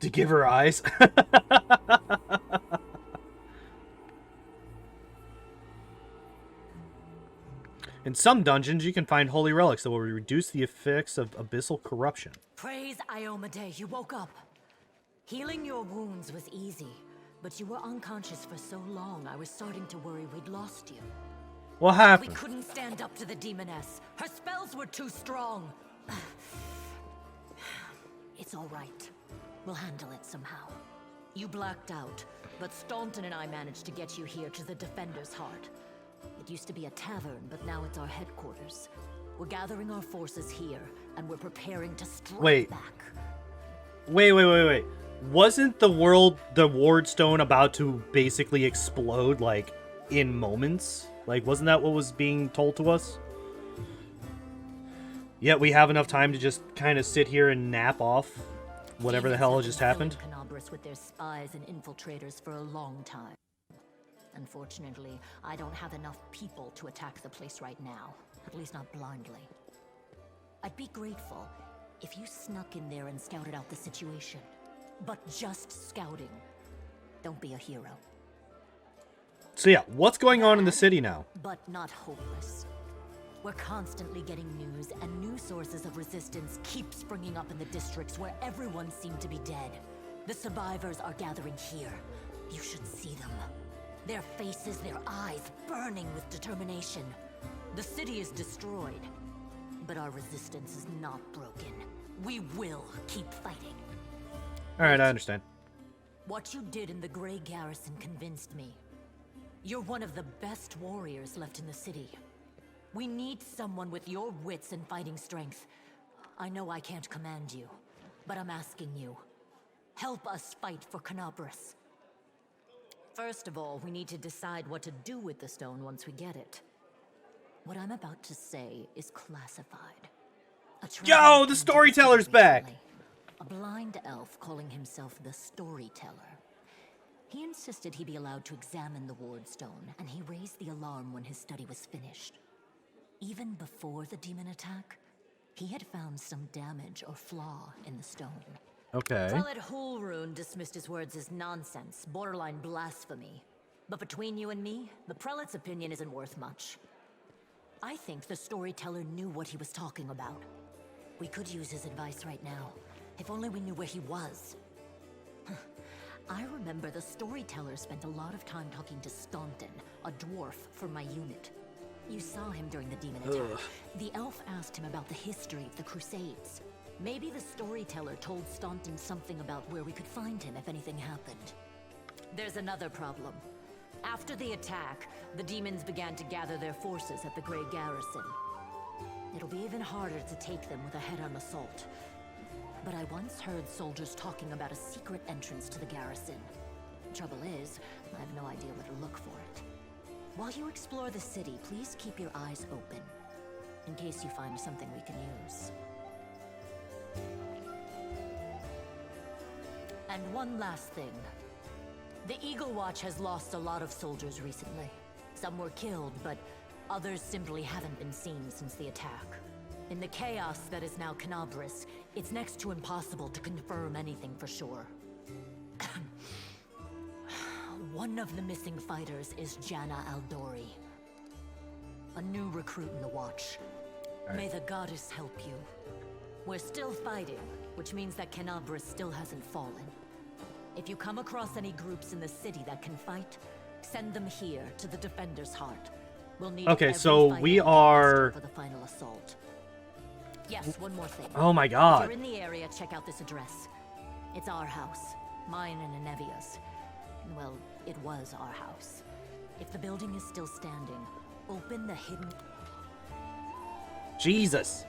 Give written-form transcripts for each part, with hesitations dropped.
To give her eyes? In some dungeons, you can find holy relics that will reduce the effects of abyssal corruption. Praise Iomade, you woke up. Healing your wounds was easy, but you were unconscious for so long, I was starting to worry we'd lost you. What happened? We couldn't stand up to the demoness. Her spells were too strong. It's all right. We'll handle it somehow. You blacked out, but Staunton and I managed to get you here to the Defender's Heart. It used to be a tavern, but now it's our headquarters. We're gathering our forces here, and we're preparing to strike back. Wait. Wasn't the Wardstone about to basically explode, like, in moments? Like, wasn't that what was being told to us? Yet we have enough time to just kind of sit here and nap off whatever the hell just happened. With their spies and infiltrators for a long time. Unfortunately, I don't have enough people to attack the place right now. At least not blindly. I'd be grateful if you snuck in there and scouted out the situation. But just scouting. Don't be a hero. So yeah, what's going on in the city now? But not hopeless. We're constantly getting news, and new sources of resistance keep springing up in the districts where everyone seemed to be dead. The survivors are gathering here. You should see them. Their faces, their eyes burning with determination. The city is destroyed, but our resistance is not broken. We will keep fighting. Alright, I understand. What you did in the Grey Garrison convinced me. You're one of the best warriors left in the city. We need someone with your wits and fighting strength. I know I can't command you, but I'm asking you. Help us fight for Canabras. First of all, we need to decide what to do with the stone once we get it. What I'm about to say is classified. Yo, the storyteller's back! A blind elf calling himself the Storyteller. He insisted he be allowed to examine the Wardstone, and he raised the alarm when his study was finished. Even before the demon attack, he had found some damage or flaw in the stone. Okay. Prelate Hulrune dismissed his words as nonsense, borderline blasphemy. But between you and me, the prelate's opinion isn't worth much. I think the storyteller knew what he was talking about. We could use his advice right now, if only we knew where he was. I remember the storyteller spent a lot of time talking to Staunton, a dwarf from my unit. You saw him during the demon attack. The elf asked him about the history of the Crusades. Maybe the storyteller told Staunton something about where we could find him if anything happened. There's another problem. After the attack, the demons began to gather their forces at the Grey Garrison. It'll be even harder to take them with a head-on assault. But I once heard soldiers talking about a secret entrance to the garrison. Trouble is, I have no idea where to look for it. While you explore the city, please keep your eyes open, in case you find something we can use. And one last thing. The Eagle Watch has lost a lot of soldiers recently. Some were killed, but others simply haven't been seen since the attack. In the chaos that is now Canabras, it's next to impossible to confirm anything for sure. One of the missing fighters is Janna Aldori, a new recruit in the Watch. Right. May the goddess help you. We're still fighting, which means that Canabras still hasn't fallen. If you come across any groups in the city that can fight, send them here to the Defender's Heart. We'll need okay, so we are for the final assault. Yes, one more thing. Oh my If god. you're in the area, check out this address. It's our house, mine and Anevia's. Well, it was our house. If the building is still standing, open the hidden... Jesus.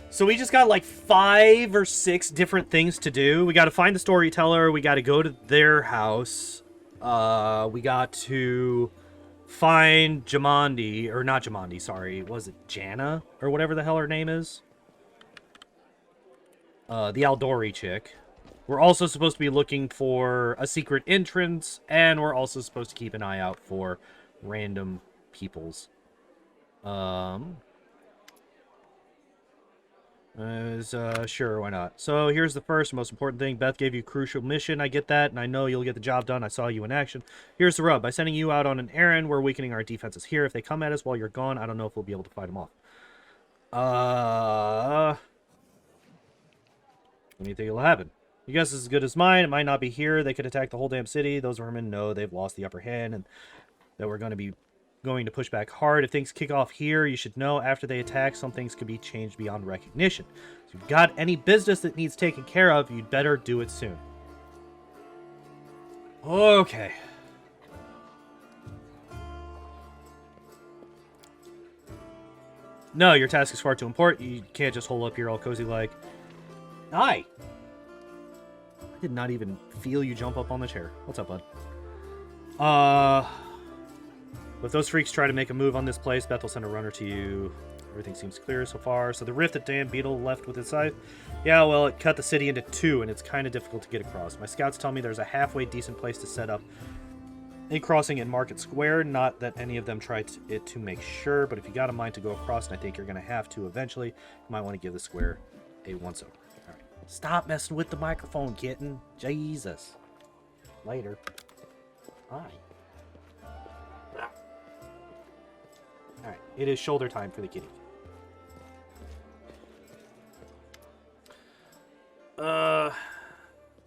So we just got like 5 or 6 different things to do. We got to find the storyteller. We got to go to their house. We got to find Jamandi, or not Jamandi, sorry. Was it Janna? Or whatever the hell her name is? The Aldori chick. We're also supposed to be looking for a secret entrance, and we're also supposed to keep an eye out for random peoples. Sure, why not? So here's the first most important thing. Beth gave you a crucial mission. I get that, and I know you'll get the job done. I saw you in action. Here's the rub. By sending you out on an errand, we're weakening our defenses here. If they come at us while you're gone, I don't know if we'll be able to fight them off. What do you think will happen? Your guess is as good as mine. It might not be here. They could attack the whole damn city. Those vermin know they've lost the upper hand, and that we're going to push back hard. If things kick off here, you should know after they attack, some things could be changed beyond recognition. So if you've got any business that needs taken care of, you'd better do it soon. Okay. No, your task is far too important. You can't just hole up here all cozy like. Hi. I did not even feel you jump up on the chair. What's up, bud? If those freaks try to make a move on this place, Beth will send a runner to you. Everything seems clear so far. So the rift that Dan Beetle left with his scythe? Yeah, well, it cut the city into two, and it's kind of difficult to get across. My scouts tell me there's a halfway decent place to set up a crossing in Market Square. Not that any of them tried it to make sure, but if you got a mind to go across, and I think you're going to have to eventually, you might want to give the square a once-over. All right. Stop messing with the microphone, kitten. Jesus. Later. Hi. Alright, it is shoulder time for the kitty. Oh,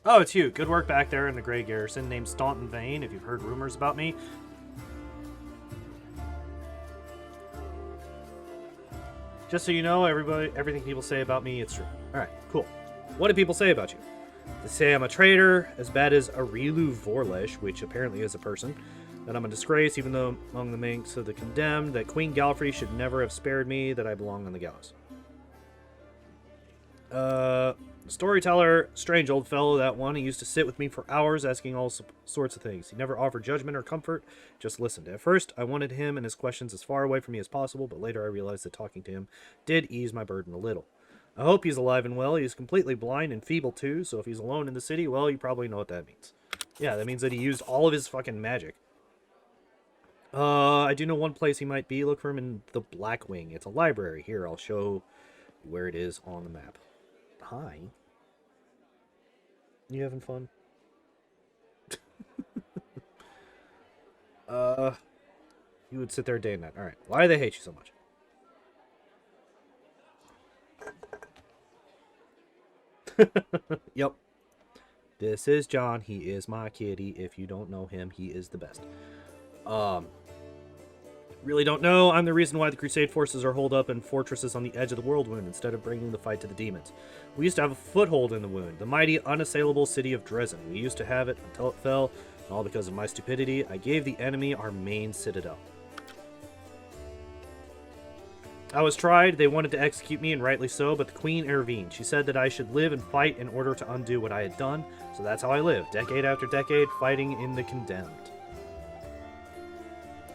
it's you. Good work back there in the Grey Garrison, named Staunton Vane, if you've heard rumors about me. Just so you know, everything people say about me, it's true. Alright, cool. What do people say about you? They say I'm a traitor, as bad as Arilu Vorlesh, which apparently is a person. That I'm a disgrace, even though among the ranks of the condemned. That Queen Galfrey should never have spared me. That I belong on the gallows. Storyteller, strange old fellow, that one. He used to sit with me for hours asking all sorts of things. He never offered judgment or comfort, just listened. At first, I wanted him and his questions as far away from me as possible, but later I realized that talking to him did ease my burden a little. I hope he's alive and well. He's completely blind and feeble, too, so if he's alone in the city, well, you probably know what that means. Yeah, that means that he used all of his fucking magic. I do know one place he might be. Look for him in the Black Wing. It's a library. Here, I'll show you where it is on the map. Hi. You having fun? You would sit there day and night. Alright. Why do they hate you so much? Yep. This is John. He is my kitty. If you don't know him, he is the best. Really don't know. I'm the reason why the Crusade forces are holed up in fortresses on the edge of the World Wound instead of bringing the fight to the demons. We used to have a foothold in the Wound, the mighty, unassailable city of Dresden. We used to have it until it fell, and all because of my stupidity. I gave the enemy our main citadel. I was tried. They wanted to execute me, and rightly so, but the Queen intervened. She said that I should live and fight in order to undo what I had done, so that's how I lived, decade after decade, fighting in the condemned.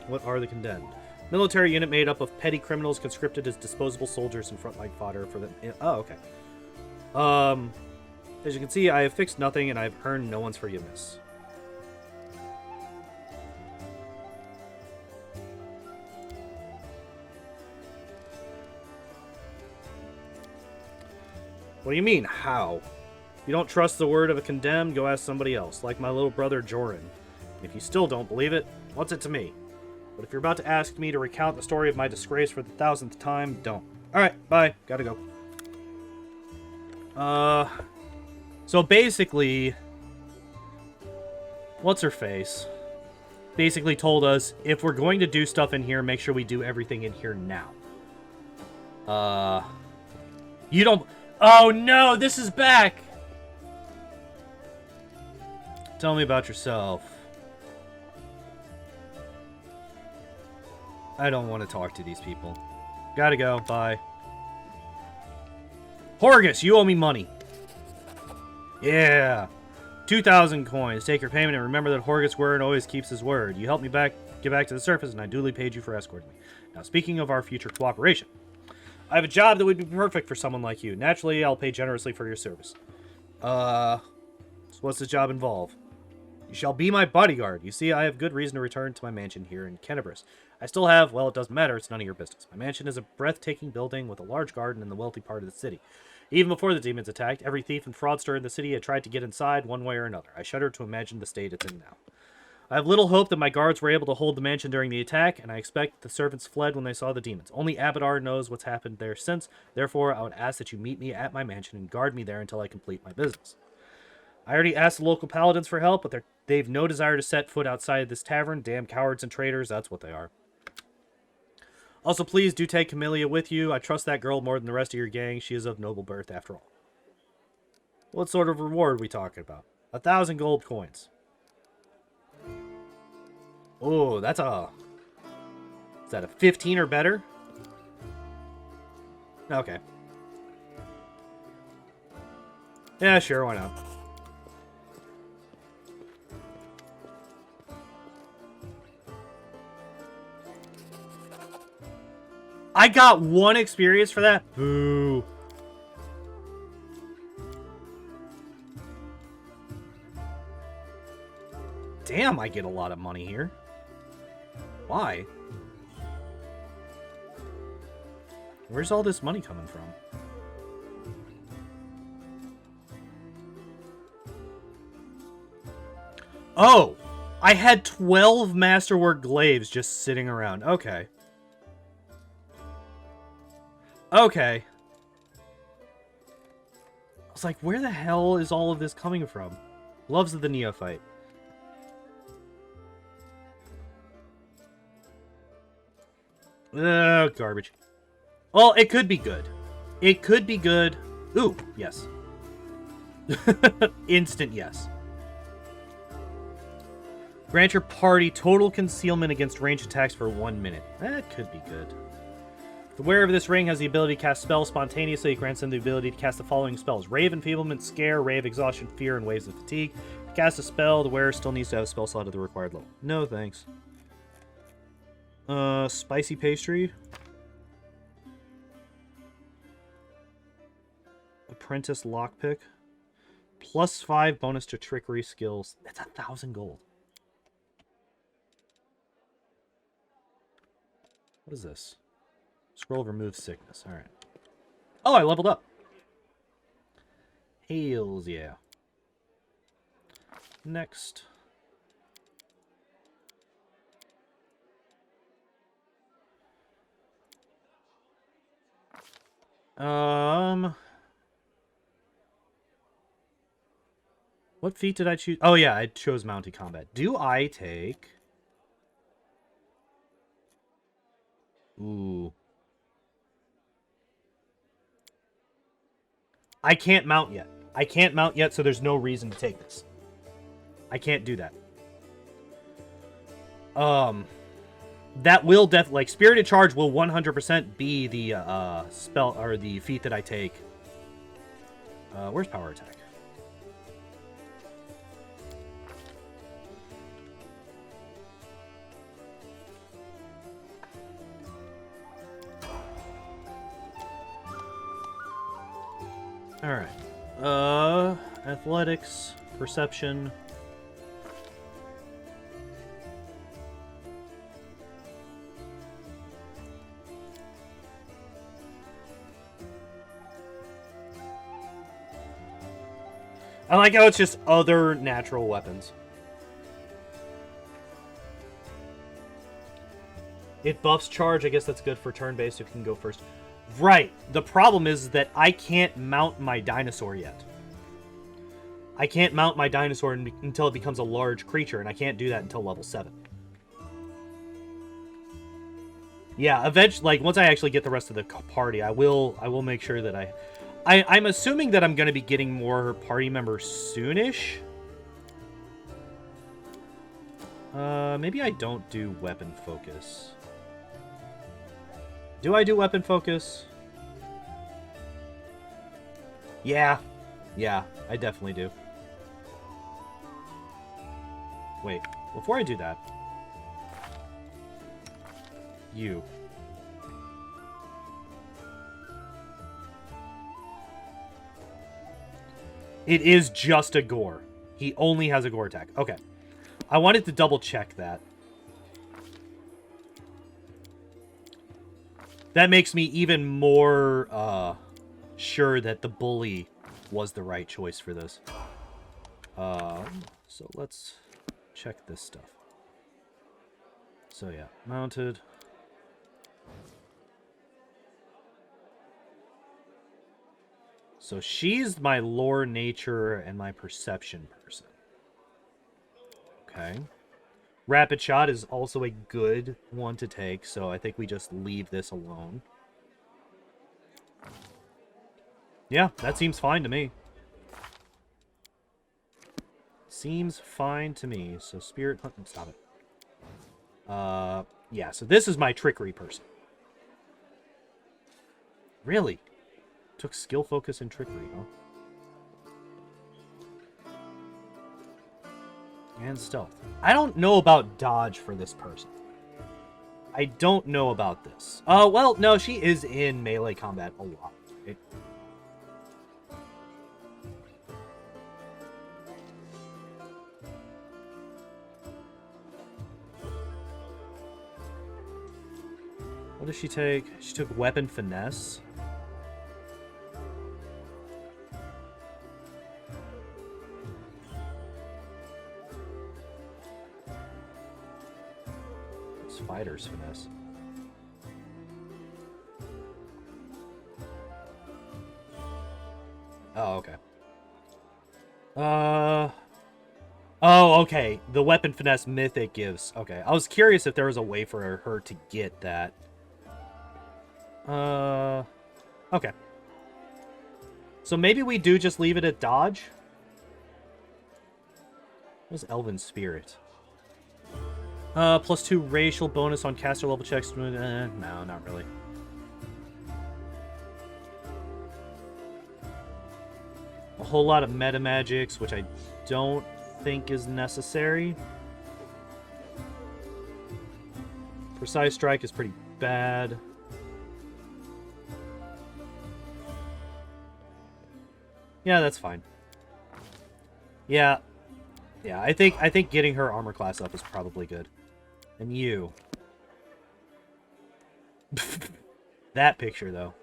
What are the condemned? Military unit made up of petty criminals conscripted as disposable soldiers and frontline fodder for the... Oh, okay. As you can see, I have fixed nothing and I've earned no one's forgiveness. What do you mean, how? If you don't trust the word of a condemned, go ask somebody else, like my little brother Joran. If you still don't believe it, what's it to me? But if you're about to ask me to recount the story of my disgrace for the 1000th time, don't. Alright, bye. Gotta go. So basically, what's-her-face basically told us, if we're going to do stuff in here, make sure we do everything in here now. You don't... Oh no, this is back! Tell me about yourself. I don't want to talk to these people. Gotta go. Bye. Horgus, you owe me money. Yeah. 2,000 coins. Take your payment and remember that Horgus word always keeps his word. You helped me get back to the surface and I duly paid you for escorting me. Now, speaking of our future cooperation, I have a job that would be perfect for someone like you. Naturally, I'll pay generously for your service. So what's this job involve? You shall be my bodyguard. You see, I have good reason to return to my mansion here in Kennebrus. I still have, well, it doesn't matter, it's none of your business. My mansion is a breathtaking building with a large garden in the wealthy part of the city. Even before the demons attacked, every thief and fraudster in the city had tried to get inside one way or another. I shudder to imagine the state it's in now. I have little hope that my guards were able to hold the mansion during the attack, and I expect the servants fled when they saw the demons. Only Abadar knows what's happened there since. Therefore, I would ask that you meet me at my mansion and guard me there until I complete my business. I already asked the local paladins for help, but they've no desire to set foot outside this tavern. Damn cowards and traitors, that's what they are. Also, please do take Camellia with you. I trust that girl more than the rest of your gang. She is of noble birth, after all. What sort of reward are we talking about? 1,000 gold coins. Oh, that's a... Is that a 15 or better? Okay. Yeah, sure, why not? I got 1 experience for that? Boo. Damn, I get a lot of money here. Why? Where's all this money coming from? Oh! I had 12 masterwork glaives just sitting around. Okay. Okay. I was like, where the hell is all of this coming from? Loves of the neophyte. Garbage. Well, it could be good. It could be good. Ooh, yes. Instant yes. Grant your party total concealment against ranged attacks for 1 minute. That could be good. The wearer of this ring has the ability to cast spells spontaneously. It grants them the ability to cast the following spells: Ray of Enfeeblement, Scare, Ray of Exhaustion, Fear, and Waves of Fatigue. To cast a spell, the wearer still needs to have a spell slot at the required level. No, thanks. Spicy pastry. Apprentice lockpick. +5 bonus to trickery skills. That's 1,000 gold. What is this? Scroll remove sickness. Alright. Oh, I leveled up. Hails, yeah. Next. What feat did I choose? Oh, yeah, I chose mounted combat. Do I take... Ooh. I can't mount yet. I can't mount yet, so there's no reason to take this. I can't do that. That will definitely... Like, Spirited Charge will 100% be the, spell... Or the feat that I take. Where's Power Attack? Alright. Athletics, perception. I like how it's just other natural weapons. It buffs charge. I guess that's good for turn-based if you can go first. Right. The problem is that I can't mount my dinosaur yet. I can't mount my dinosaur until it becomes a large creature, and I can't do that until level 7. Yeah, eventually, like, once I actually get the rest of the party, I will make sure that I'm assuming that I'm going to be getting more party members soonish. Maybe I don't do weapon focus. Do I do weapon focus? Yeah. Yeah, I definitely do. Wait, before I do that... You. It is just a gore. He only has a gore attack. Okay. I wanted to double check that. That makes me even more sure that the bully was the right choice for this. So let's check this stuff. So yeah, mounted. So she's my lore, nature, and my perception person. Okay. Rapid shot is also a good one to take, so I think we just leave this alone. Yeah, that seems fine to me. Seems fine to me. So spirit hunt, stop it. Yeah, so this is my trickery person. Really? Took skill, focus, and trickery, huh? And stealth. I don't know about dodge for this person. I don't know about this. Oh, well, no, she is in melee combat a lot. Right? What does she take? She took weapon finesse. Fighter's finesse. Oh, okay. Oh, okay. The weapon finesse mythic gives. Okay. I was curious if there was a way for her to get that. Okay. So maybe we do just leave it at dodge? What's Elven Spirit? +2 racial bonus on caster level checks. No, not really. A whole lot of meta magics, which I don't think is necessary. Precise strike is pretty bad. Yeah, that's fine. Yeah. Yeah, I think getting her armor class up is probably good. And you. That picture, though.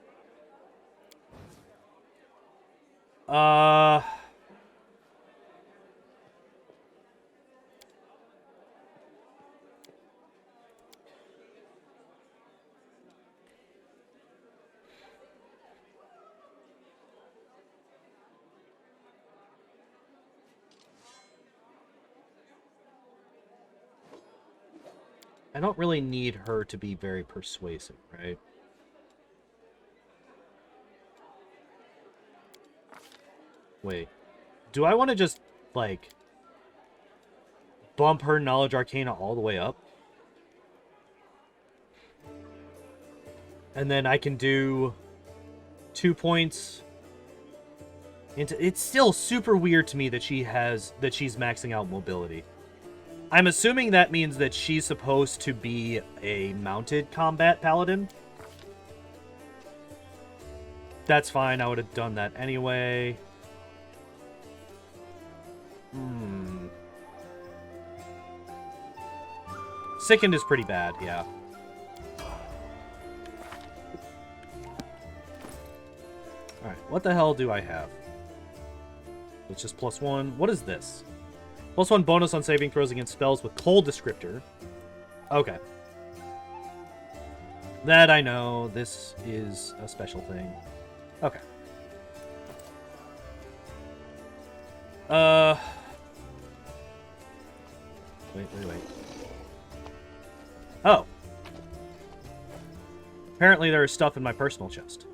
I don't really need her to be very persuasive, right? Wait. Do I want to just, like, bump her Knowledge Arcana all the way up? And then I can do 2 points into... It's still super weird to me that she's maxing out mobility. I'm assuming that means that she's supposed to be a mounted combat paladin. That's fine. I would have done that anyway. Sickened is pretty bad, yeah. Alright, what the hell do I have? It's just +1. What is this? +1 bonus on saving throws against spells with cold descriptor. Okay. That I know. This is a special thing. Okay. Wait. Oh. Apparently there is stuff in my personal chest.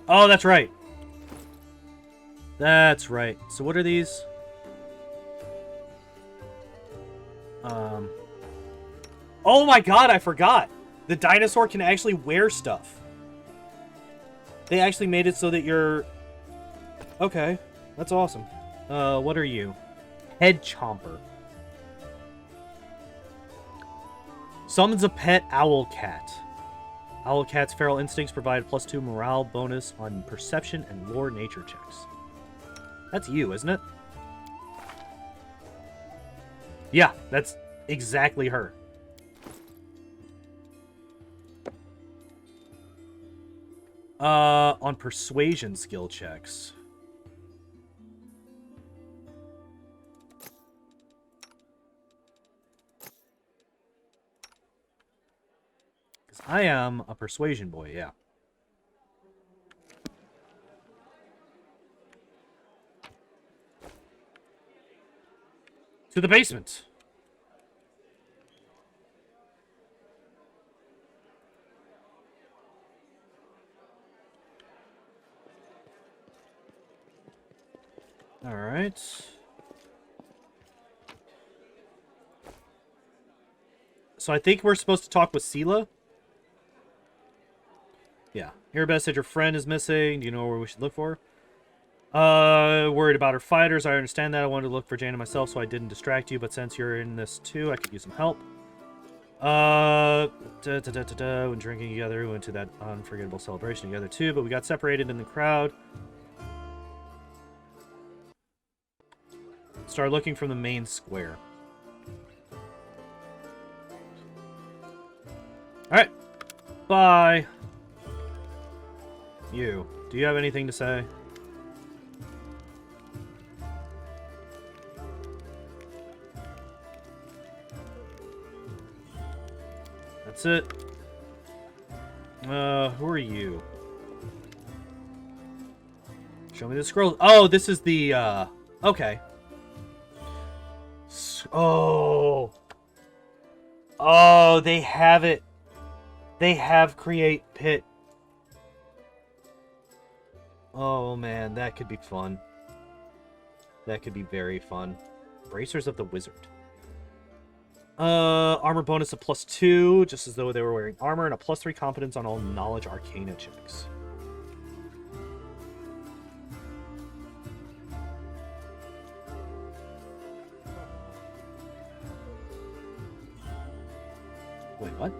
Oh, that's right. That's right. So what are these? Oh my god, I forgot. The dinosaur can actually wear stuff. They actually made it so that you're... Okay, that's awesome. What are you? Head Chomper. Summons a pet owl cat. Owl cat's feral instincts provide +2 morale bonus on perception and lore nature checks. That's you, isn't it? Yeah, that's... exactly her. On persuasion skill checks. Because I am a persuasion boy, yeah. To the basement. All right. So I think we're supposed to talk with Sela. Yeah. Arabeth said your friend is missing. Do you know where we should look for? Worried about her fighters. I understand that. I wanted to look for Jaina myself, so I didn't distract you. But since you're in this too, I could use some help. When drinking together, we went to that unforgettable celebration together too. But we got separated in the crowd. Start looking from the main square. Alright. Bye. You. Do you have anything to say? That's it. Who are you? Show me the scroll. Oh, this is the, okay. Oh. Oh, they have it. They have create pit. Oh, man, that could be fun. That could be very fun. Bracers of the Wizard. Armor bonus of +2, just as though they were wearing armor, and a +3 competence on all knowledge arcana checks. Wait, what?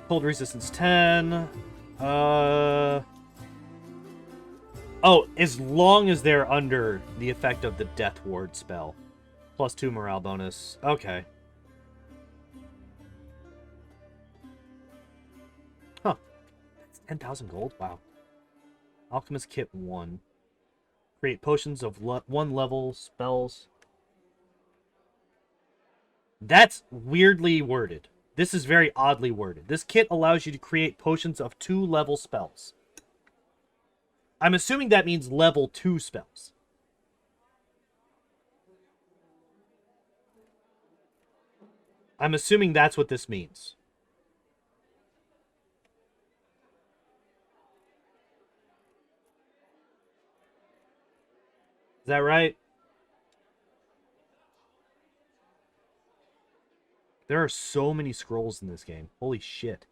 Cold resistance 10. Oh, as long as they're under the effect of the Death Ward spell. +2 morale bonus. Okay. Huh. That's 10,000 gold? Wow. Alchemist Kit 1. Create potions of 1 level spells. That's weirdly worded. This is very oddly worded. This kit allows you to create potions of 2 level spells. I'm assuming that means level 2 spells. I'm assuming that's what this means. Is that right? There are so many scrolls in this game. Holy shit.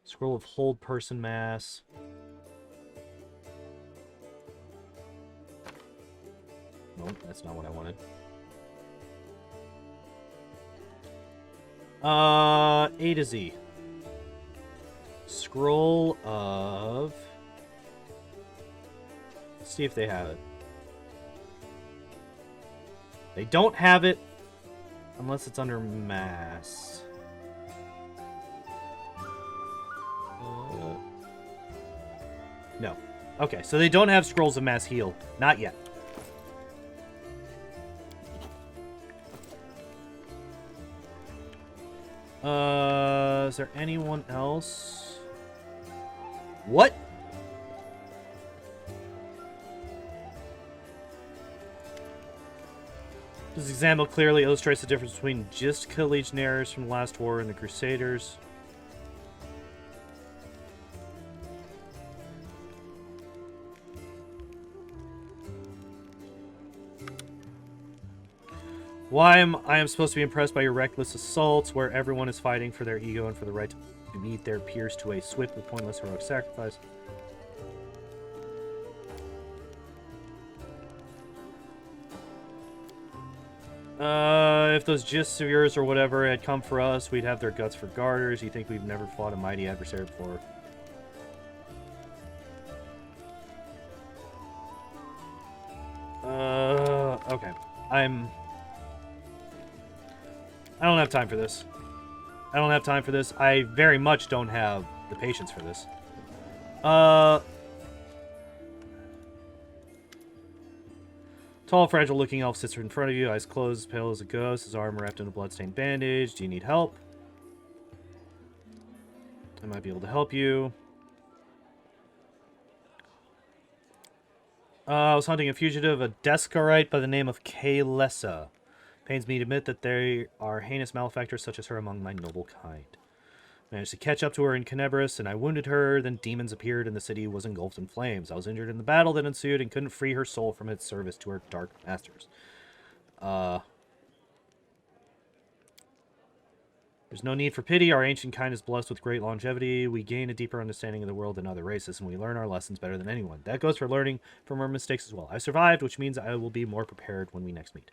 Scroll of hold person mass. Nope, that's not what I wanted. A to Z. Scroll of... Let's see if they have it. They don't have it unless it's under mass. No. Okay, so they don't have scrolls of mass heal. Not yet. Is there anyone else? What? This example clearly illustrates the difference between Jistka legionnaires from the last war and the Crusaders. I am supposed to be impressed by your reckless assaults, where everyone is fighting for their ego and for the right to meet their peers to a swift but pointless heroic sacrifice. If those gists of yours or whatever had come for us, we'd have their guts for garters. You think we've never fought a mighty adversary before? Okay. don't have time for this. I don't have time for this. I very much don't have the patience for this. Tall, fragile-looking elf sits in front of you, eyes closed, pale as a ghost, his arm wrapped in a bloodstained bandage. Do you need help? I might be able to help you. I was hunting a fugitive, a Descarite by the name of Kaylessa. Pains me to admit that there are heinous malefactors such as her among my noble kind. Managed to catch up to her in Canebris, and I wounded her. Then demons appeared, and the city was engulfed in flames. I was injured in the battle that ensued, and couldn't free her soul from its service to her dark masters. There's no need for pity. Our ancient kind is blessed with great longevity. We gain a deeper understanding of the world than other races, and we learn our lessons better than anyone. That goes for learning from our mistakes as well. I survived, which means I will be more prepared when we next meet.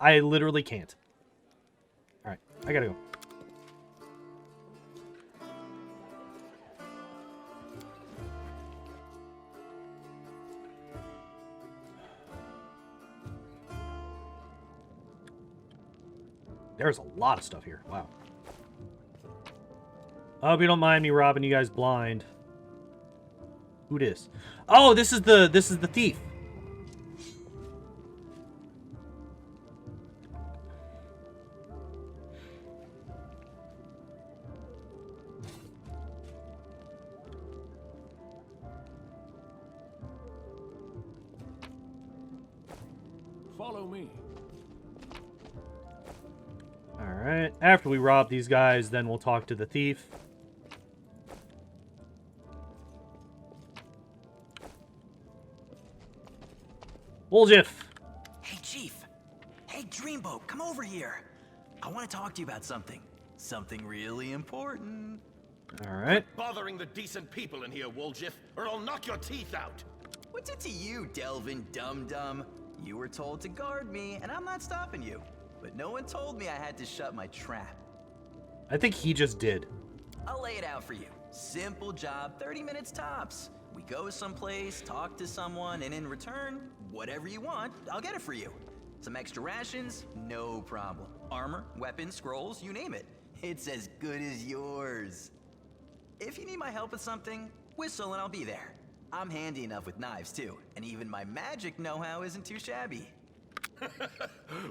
I literally can't. Alright, I gotta go. There's a lot of stuff here. Wow. I hope you don't mind me robbing you guys blind. Who this? Oh, this is the thief. Follow me. Alright, after we rob these guys, then we'll talk to the thief. Woljif! Hey, Chief. Hey, Dreamboat, come over here. I want to talk to you about something. Something really important. Alright. Bothering the decent people in here, Woljif, or I'll knock your teeth out. What's it to you, Delvin Dum-Dum? You were told to guard me, and I'm not stopping you. But no one told me I had to shut my trap. I think he just did. I'll lay it out for you. Simple job, 30 minutes tops. We go someplace, talk to someone, and in return, whatever you want, I'll get it for you. Some extra rations? No problem. Armor, weapons, scrolls, you name it. It's as good as yours. If you need my help with something, whistle and I'll be there. I'm handy enough with knives too, and even my magic know-how isn't too shabby.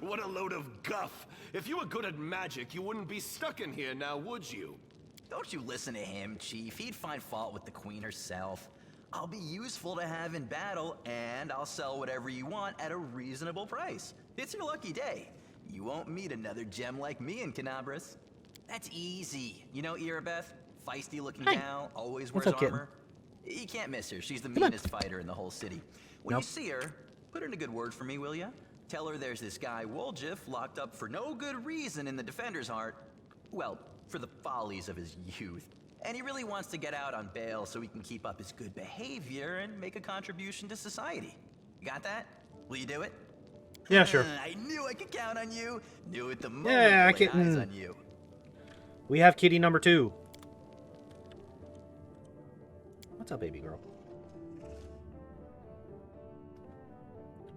What a load of guff. If you were good at magic, you wouldn't be stuck in here now, would you? Don't you listen to him, Chief. He'd find fault with the Queen herself. I'll be useful to have in battle, and I'll sell whatever you want at a reasonable price. It's your lucky day. You won't meet another gem like me in Canabris. That's easy. You know Irabeth? Feisty-looking gal, always wears armor. You can't miss her. She's the meanest fighter in the whole city. When you see her, put her in a good word for me, will ya? Tell her there's this guy, Woljif, locked up for no good reason in the Defender's Heart. Well, for the follies of his youth. And he really wants to get out on bail so he can keep up his good behavior and make a contribution to society. You got that? Will you do it? Yeah, sure. I knew I could count on you. Knew it the moment Yeah, I laid eyes on you. We have kitty number 2. What's up, baby girl?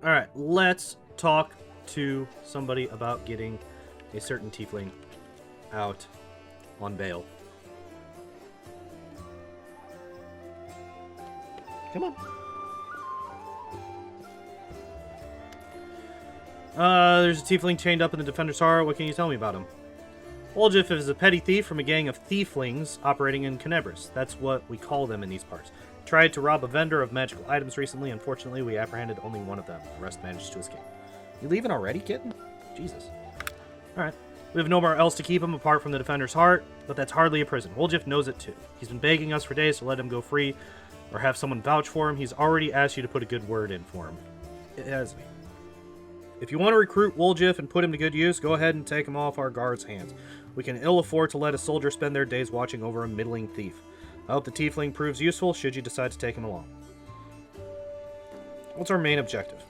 Alright, let's talk to somebody about getting a certain tiefling out on bail. Come on. There's a tiefling chained up in the Defender's Heart. What can you tell me about him? Woljif is a petty thief from a gang of thieflings operating in Canebris. That's what we call them in these parts. Tried to rob a vendor of magical items recently. Unfortunately, we apprehended only one of them. The rest managed to escape. You leaving already, kitten? Jesus. Alright. We have nowhere else to keep him apart from the Defender's Heart, but that's hardly a prison. Woljif knows it too. He's been begging us for days to let him go free or have someone vouch for him. He's already asked you to put a good word in for him. It has me. If you want to recruit Woljif and put him to good use, go ahead and take him off our guards' hands. We can ill afford to let a soldier spend their days watching over a middling thief. I hope the tiefling proves useful should you decide to take him along. What's our main objective?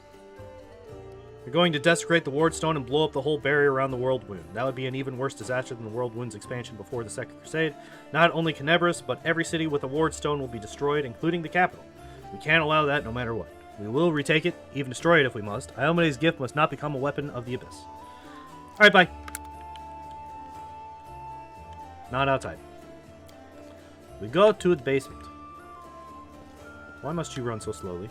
We're going to desecrate the Wardstone and blow up the whole barrier around the World Wound. That would be an even worse disaster than the World Wound's expansion before the Second Crusade. Not only Canebris, but every city with a Wardstone will be destroyed, including the capital. We can't allow that no matter what. We will retake it, even destroy it if we must. Iomede's gift must not become a weapon of the abyss. Alright, bye. Not outside. We go to the basement. Why must you run so slowly?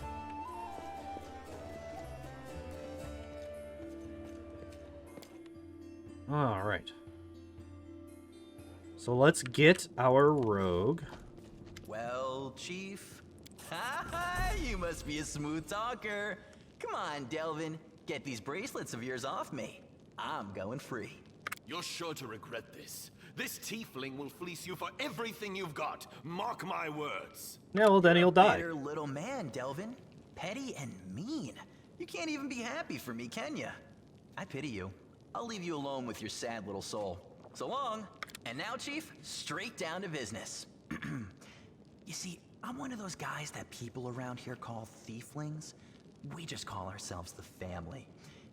Alright. So let's get our rogue. Well, Chief. You must be a smooth talker. Come on, Delvin. Get these bracelets of yours off me. I'm going free. You're sure to regret this. This tiefling will fleece you for everything you've got. Mark my words. Yeah, well, then he'll die. Bitter little man, Delvin. Petty and mean. You can't even be happy for me, can you? I pity you. I'll leave you alone with your sad little soul. So long. And now, Chief, straight down to business. You see, I'm one of those guys that people around here call Tieflings. We just call ourselves the family.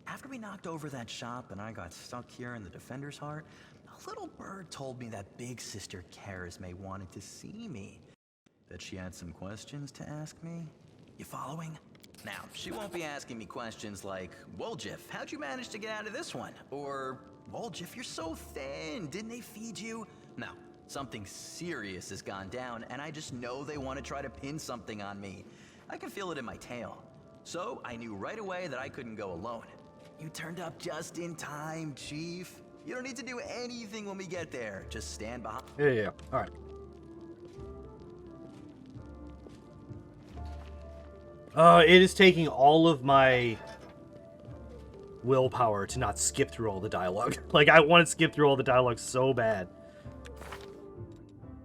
After we knocked over that shop and I got stuck here in the Defender's Heart, a little bird told me that Big Sister Charisme wanted to see me. That she had some questions to ask me. You following? Now, she won't be asking me questions like, Woljif, how'd you manage to get out of this one? Or, Woljif, you're so thin, didn't they feed you? No, something serious has gone down, and I just know they want to try to pin something on me. I can feel it in my tail. So, I knew right away that I couldn't go alone. You turned up just in time, Chief. You don't need to do anything when we get there. Just stand behind. Yeah. All right. It is taking all of my willpower to not skip through all the dialogue. Like, I want to skip through all the dialogue so bad.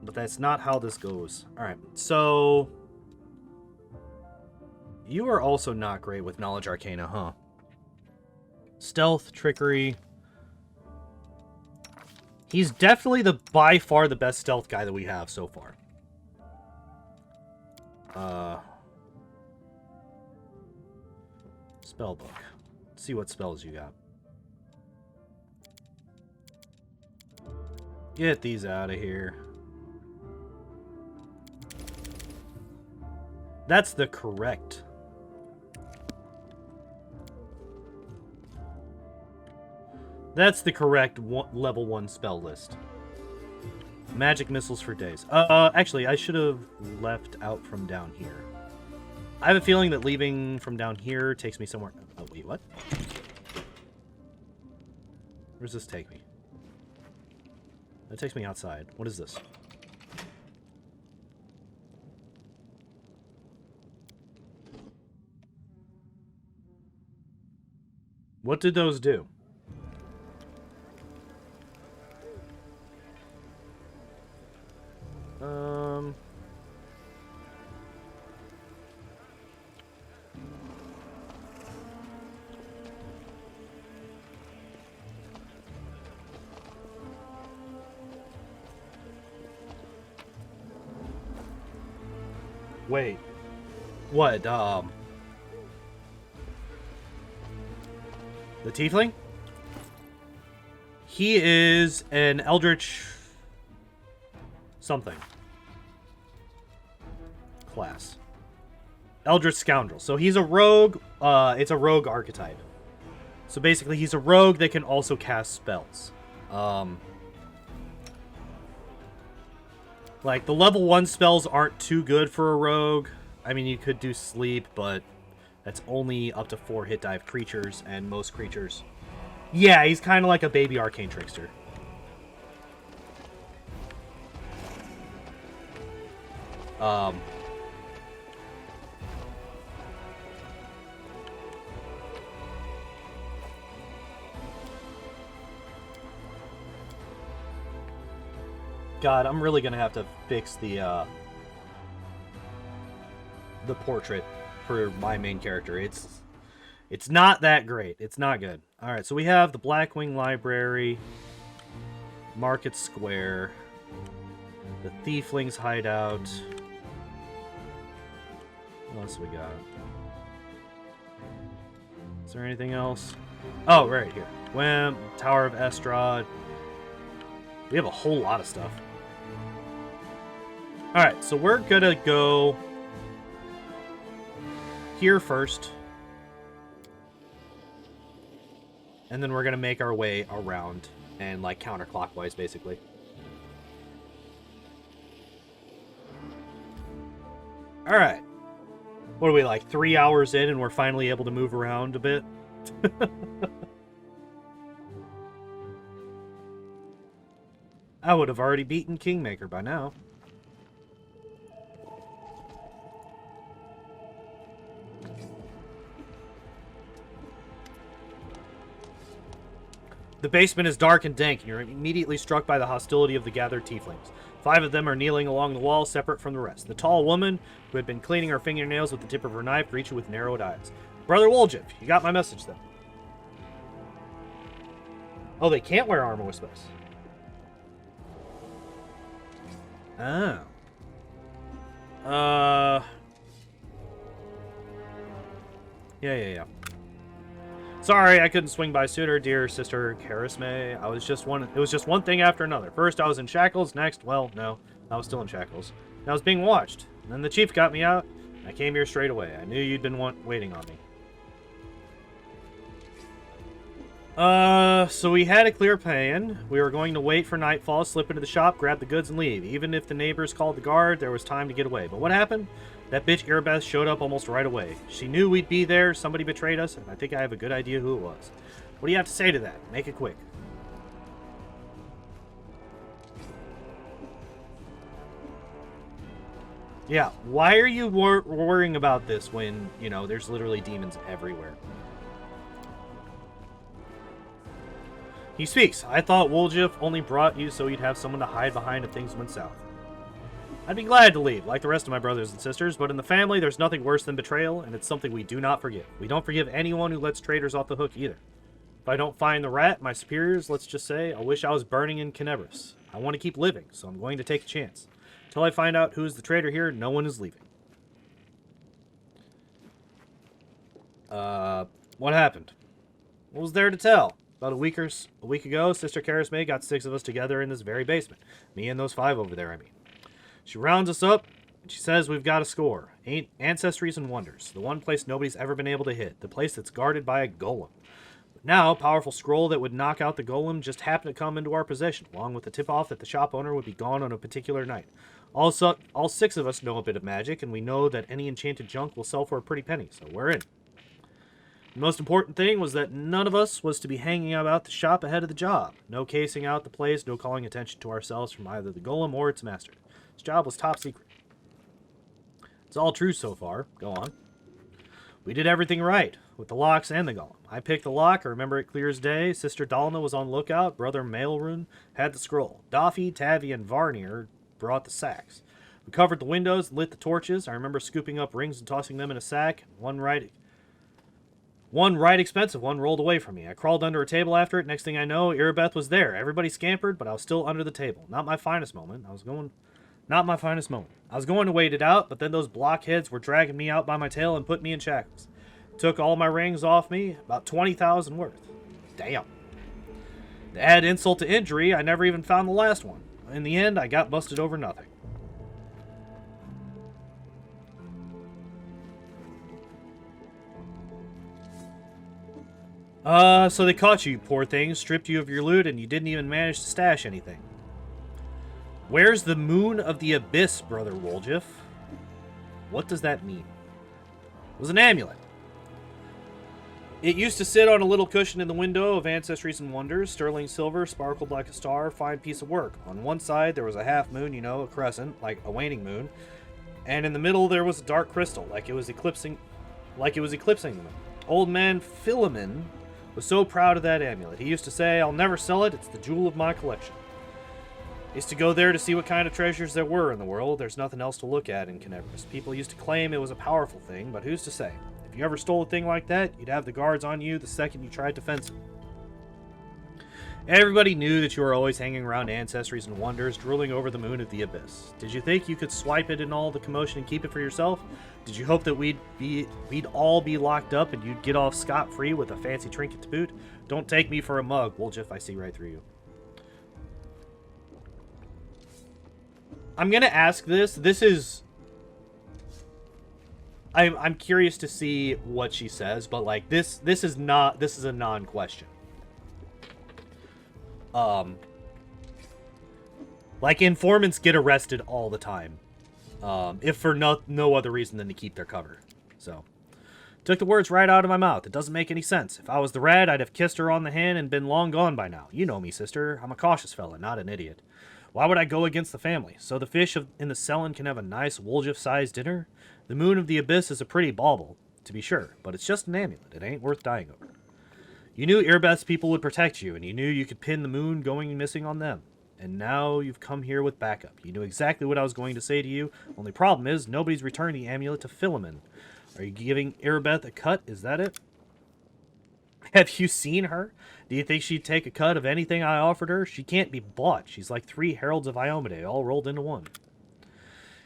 But that's not how this goes. Alright, so... You are also not great with Knowledge Arcana, huh? Stealth, Trickery... He's definitely by far the best stealth guy that we have so far. Spellbook. Let's see what spells you got. Get these out of here. That's the correct. That's the correct level 1 spell list. Magic missiles for days. Actually, I should have left out from down here. I have a feeling that leaving from down here takes me somewhere... Oh, wait, what? Where does this take me? That takes me outside. What is this? What did those do? Wait. What, The Tiefling? He is an Eldritch... something. Class. Eldritch Scoundrel. So he's a rogue, it's a rogue archetype. So basically he's a rogue that can also cast spells. Like, the level 1 spells aren't too good for a rogue. I mean, you could do sleep, but that's only up to 4 hit dive creatures, and most creatures... Yeah, he's kind of like a baby arcane trickster. God, I'm really gonna have to fix the portrait for my main character. It's not that great. It's not good. All right, so we have the Blackwing Library, Market Square, the Tiefling's Hideout. What else we got? Is there anything else? Oh, right here. Wimp, Tower of Estrad. We have a whole lot of stuff. Alright, so we're gonna go... here first. And then we're going to make our way around and, like, counterclockwise, basically. Alright. What are we, like, 3 hours in and we're finally able to move around a bit? I would have already beaten Kingmaker by now. The basement is dark and dank, and you're immediately struck by the hostility of the gathered tieflings. 5 of them are kneeling along the wall, separate from the rest. The tall woman, who had been cleaning her fingernails with the tip of her knife, greets you with narrowed eyes. Brother Woljif, you got my message, then. Oh, they can't wear armor with space. Oh. Yeah. Sorry, I couldn't swing by sooner, dear sister Charisme. It was just one thing after another. First, I was in shackles. Next, well, no, I was still in shackles. And I was being watched. And then the chief got me out. And I came here straight away. I knew you'd been waiting on me. So we had a clear plan. We were going to wait for nightfall, slip into the shop, grab the goods, and leave. Even if the neighbors called the guard, there was time to get away. But what happened? That bitch Erebeth showed up almost right away. She knew we'd be there, somebody betrayed us, and I think I have a good idea who it was. What do you have to say to that? Make it quick. Yeah, why are you worrying about this when, you know, there's literally demons everywhere? He speaks. I thought Woljif only brought you so you'd have someone to hide behind if things went south. I'd be glad to leave, like the rest of my brothers and sisters, but in the family, there's nothing worse than betrayal, and it's something we do not forgive. We don't forgive anyone who lets traitors off the hook, either. If I don't find the rat, my superiors, let's just say, I wish I was burning in Kenebris. I want to keep living, so I'm going to take a chance. Until I find out who's the traitor here, no one is leaving. What happened? What was there to tell? About a week ago, Sister Charisme got 6 of us together in this very basement. Me and those 5 over there, I mean. She rounds us up, and she says we've got a score. Ancestries and Wonders. The one place nobody's ever been able to hit. The place that's guarded by a golem. But now, a powerful scroll that would knock out the golem just happened to come into our possession, along with the tip-off that the shop owner would be gone on a particular night. Also, all 6 of us know a bit of magic, and we know that any enchanted junk will sell for a pretty penny, so we're in. The most important thing was that none of us was to be hanging about the shop ahead of the job. No casing out the place, no calling attention to ourselves from either the golem or its master. This job was top secret. It's all true so far. Go on. We did everything right, with the locks and the golem. I picked the lock, I remember it clear as day. Sister Dalna was on lookout. Brother Maelrun had the scroll. Daffy, Tavi, and Varnir brought the sacks. We covered the windows, lit the torches. I remember scooping up rings and tossing them in a sack. One right expensive one rolled away from me. I crawled under a table after it. Next thing I know, Erebeth was there. Everybody scampered, but I was still under the table. Not my finest moment. I was going to wait it out, but then those blockheads were dragging me out by my tail and put me in shackles. Took all my rings off me, about 20,000 worth. Damn. To add insult to injury, I never even found the last one. In the end, I got busted over nothing. So they caught you, poor thing, stripped you of your loot, and you didn't even manage to stash anything. Where's the moon of the abyss, Brother Woljif? What does that mean? It was an amulet. It used to sit on a little cushion in the window of Ancestries and Wonders. Sterling silver, sparkled like a star, fine piece of work. On one side there was a half moon, you know, a crescent, like a waning moon. And in the middle there was a dark crystal, like it was eclipsing the moon. Old man Philemon was so proud of that amulet. He used to say, I'll never sell it, it's the jewel of my collection. I used to go there to see what kind of treasures there were in the world. There's nothing else to look at in Kenebris. People used to claim it was a powerful thing, but who's to say? If you ever stole a thing like that, you'd have the guards on you the second you tried to fence it. Everybody knew that you were always hanging around Ancestries and Wonders, drooling over the moon of the abyss. Did you think you could swipe it in all the commotion and keep it for yourself? Did you hope that we'd all be locked up and you'd get off scot-free with a fancy trinket to boot? Don't take me for a mug, Woljif, I see right through you. I'm gonna ask this. This is... I'm curious to see what she says, but like this is a non-question. Like informants get arrested all the time, if for no other reason than to keep their cover. So, took the words right out of my mouth. It doesn't make any sense. If I was the rat, I'd have kissed her on the hand and been long gone by now. You know me, sister. I'm a cautious fella, not an idiot. Why would I go against the family? So the fish in the Cellin can have a nice Woljif-sized dinner? The moon of the abyss is a pretty bauble, to be sure, but it's just an amulet. It ain't worth dying over. You knew Irbeth's people would protect you, and you knew you could pin the moon going missing on them. And now you've come here with backup. You knew exactly what I was going to say to you. Only problem is, nobody's returned the amulet to Philemon. Are you giving Irbeth a cut? Is that it? Have you seen her? Do you think she'd take a cut of anything I offered her? She can't be bought. She's like 3 heralds of Iomade, all rolled into one.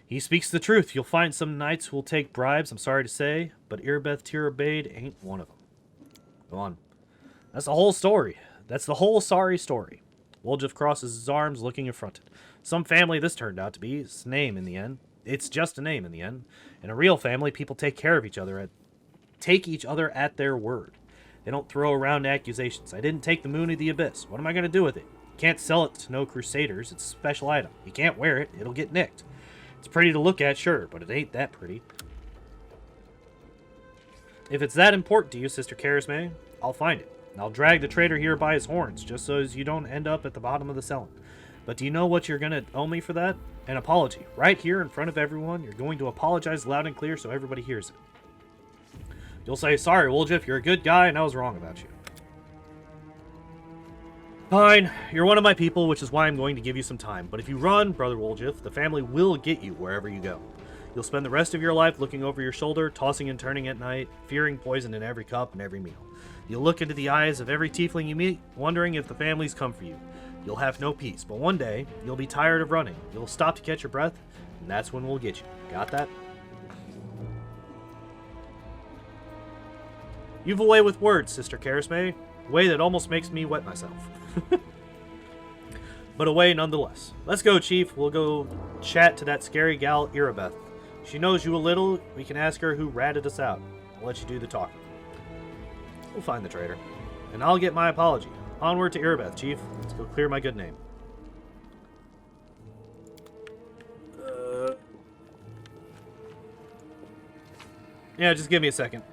He speaks the truth. You'll find some knights who'll take bribes, I'm sorry to say, but Irbeth Tirabade ain't one of them. Go on. That's the whole story. That's the whole sorry story. Woljif crosses his arms, looking affronted. Some family this turned out to be. It's a name in the end. It's just a name in the end. In a real family, people take care of each other at their word. They don't throw around accusations. I didn't take the moon of the abyss. What am I going to do with it? You can't sell it to no crusaders. It's a special item. You can't wear it. It'll get nicked. It's pretty to look at, sure, but it ain't that pretty. If it's that important to you, Sister Charisme, I'll find it. And I'll drag the traitor here by his horns, just so as you don't end up at the bottom of the Cellin. But do you know what you're going to owe me for that? An apology. Right here in front of everyone, you're going to apologize loud and clear so everybody hears it. You'll say, sorry, Woljif, you're a good guy, and I was wrong about you. Fine, you're one of my people, which is why I'm going to give you some time. But if you run, Brother Woljif, the family will get you wherever you go. You'll spend the rest of your life looking over your shoulder, tossing and turning at night, fearing poison in every cup and every meal. You'll look into the eyes of every tiefling you meet, wondering if the family's come for you. You'll have no peace, but one day, you'll be tired of running. You'll stop to catch your breath, and that's when we'll get you. Got that? You've a way with words, Sister Charisme. A way that almost makes me wet myself. But a way nonetheless. Let's go, Chief. We'll go chat to that scary gal, Irbeth. She knows you a little. We can ask her who ratted us out. I'll let you do the talking. We'll find the traitor. And I'll get my apology. Onward to Irbeth, Chief. Let's go clear my good name. Yeah, just give me a second.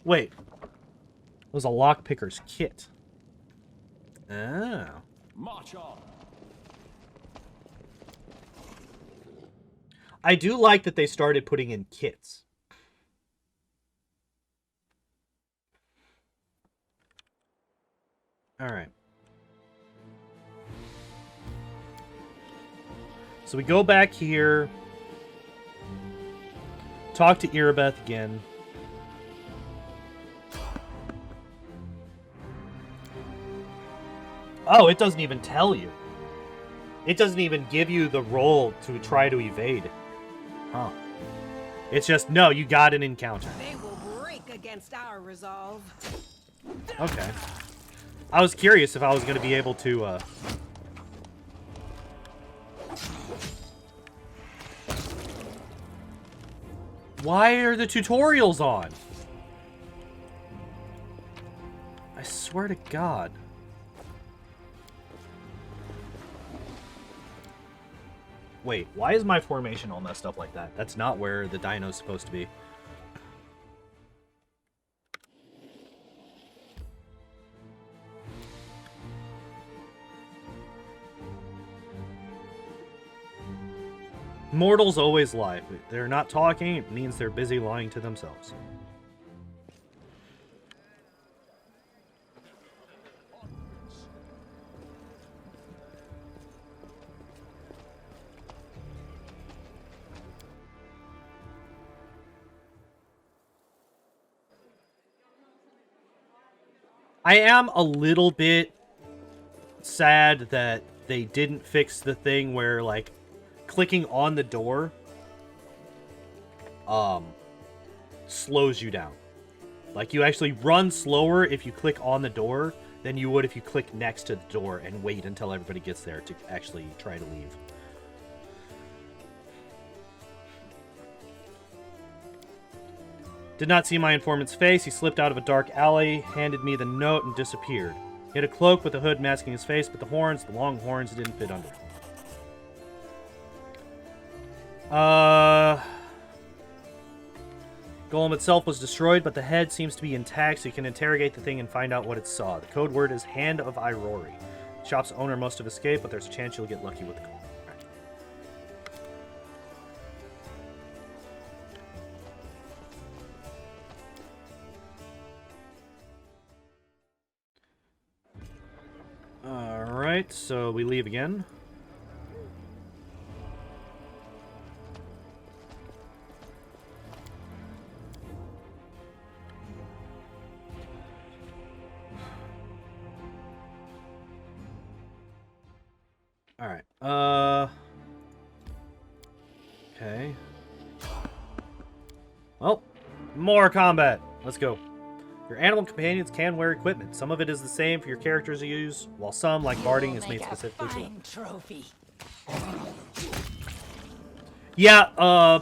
Wait. It was a lockpicker's kit. Oh. March on. I do like that they started putting in kits. Alright. So we go back here. Talk to Irbeth again. Oh, it doesn't even tell you. It doesn't even give you the roll to try to evade. Huh. It's just, no, you got an encounter. They will break against our resolve. Okay. I was curious if I was going to be able to, Why are the tutorials on? I swear to God. Wait, why is my formation all messed up like that? That's not where the dino's supposed to be. Mortals always lie. If they're not talking, it means they're busy lying to themselves. I am a little bit sad that they didn't fix the thing where, like, clicking on the door slows you down. Like, you actually run slower if you click on the door than you would if you click next to the door and wait until everybody gets there to actually try to leave. Did not see my informant's face. He slipped out of a dark alley, handed me the note, and disappeared. He had a cloak with a hood masking his face, but the horns, the long horns, didn't fit under. Golem itself was destroyed, but the head seems to be intact, so you can interrogate the thing and find out what it saw. The code word is Hand of Irori. The shop's owner must have escaped, but there's a chance you'll get lucky with the golem. Alright, so we leave again. Alright, okay. Well, more combat. Let's go. Your animal companions can wear equipment. Some of it is the same for your characters to use, while some, like barding, is made specifically for them. Trophy. Yeah,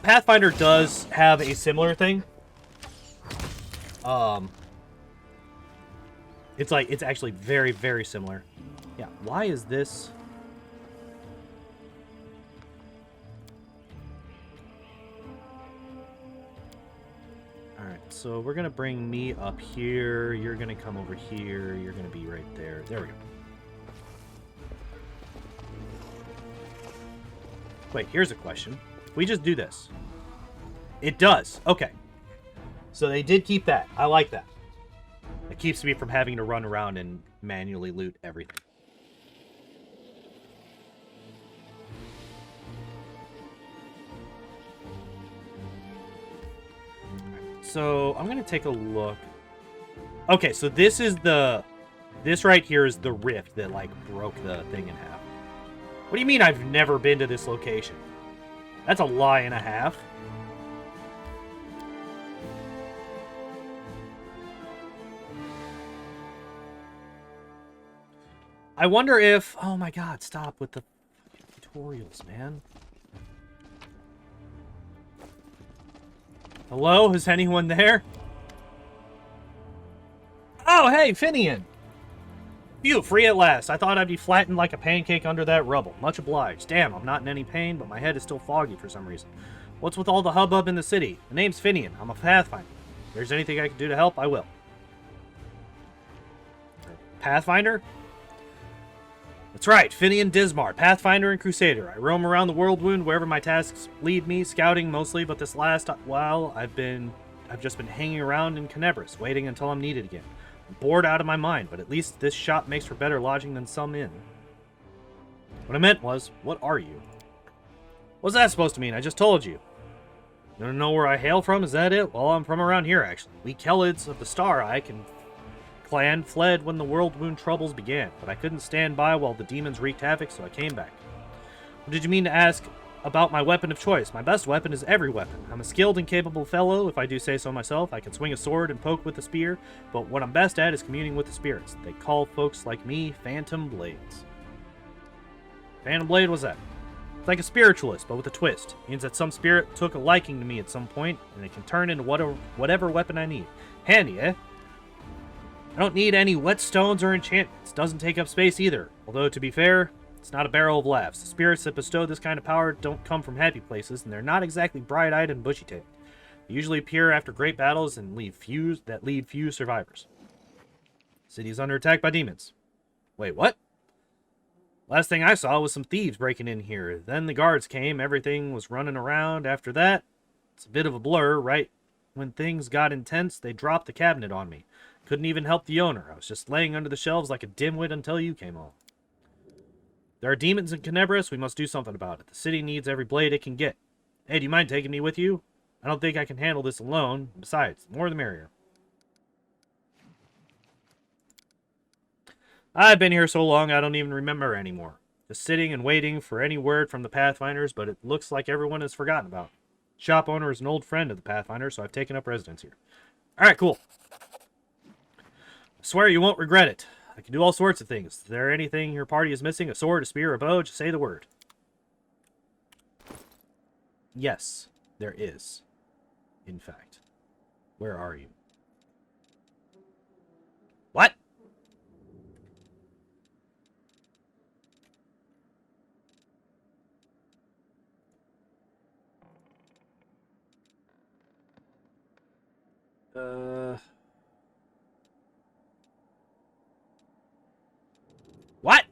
Pathfinder does have a similar thing. It's actually very, very similar. Yeah, why is this? Alright, so we're gonna bring me up here. You're gonna come over here. You're gonna be right there. There we go. Wait, here's a question. If we just do this. It does. Okay. So they did keep that. I like that. It keeps me from having to run around and manually loot everything. So I'm going to take a look. Okay, so this right here is the rift that, like, broke the thing in half. What do you mean I've never been to this location? That's a lie and a half. I wonder if... Oh my god, stop with the tutorials, man. Hello? Is anyone there? Oh, hey, Finian! Phew, free at last. I thought I'd be flattened like a pancake under that rubble. Much obliged. Damn, I'm not in any pain, but my head is still foggy for some reason. What's with all the hubbub in the city? The name's Finian. I'm a Pathfinder. If there's anything I can do to help, I will. Pathfinder? That's right, Finian Dismar, Pathfinder and Crusader. I roam around the world wound wherever my tasks lead me, scouting mostly, but this last while I've just been hanging around in Canebras, waiting until I'm needed again. I'm bored out of my mind, but at least this shop makes for better lodging than some inn. What I meant was, what are you? What's that supposed to mean? I just told you. You don't know where I hail from? Is that it? Well, I'm from around here, actually. We Kelids of the Star Eye clan fled when the world wound troubles began, but I couldn't stand by while the demons wreaked havoc, so I came back. What did you mean to ask about my weapon of choice? My best weapon is every weapon. I'm a skilled and capable fellow, if I do say so myself. I can swing a sword and poke with a spear, but what I'm best at is communing with the spirits. They call folks like me Phantom Blades. Phantom Blade, what's that? It's like a spiritualist, but with a twist. It means that some spirit took a liking to me at some point, and it can turn into whatever weapon I need. Handy, eh? I don't need any whetstones or enchantments. Doesn't take up space either. Although, to be fair, it's not a barrel of laughs. The spirits that bestow this kind of power don't come from happy places, and they're not exactly bright-eyed and bushy-tailed. They usually appear after great battles and leave few survivors. City's under attack by demons. Wait, what? Last thing I saw was some thieves breaking in here. Then the guards came, everything was running around. After that, it's a bit of a blur, right? When things got intense, they dropped the cabinet on me. Couldn't even help the owner. I was just laying under the shelves like a dimwit until you came along. There are demons in Canebras. We must do something about it. The city needs every blade it can get. Hey, do you mind taking me with you? I don't think I can handle this alone. Besides, the more the merrier. I've been here so long I don't even remember anymore. Just sitting and waiting for any word from the Pathfinders, but it looks like everyone has forgotten about it. Shop owner is an old friend of the Pathfinder, so I've taken up residence here. Alright, cool. I swear you won't regret it. I can do all sorts of things. Is there anything your party is missing? A sword, a spear, a bow? Just say the word. Yes, there is. In fact. Where are you? What? What?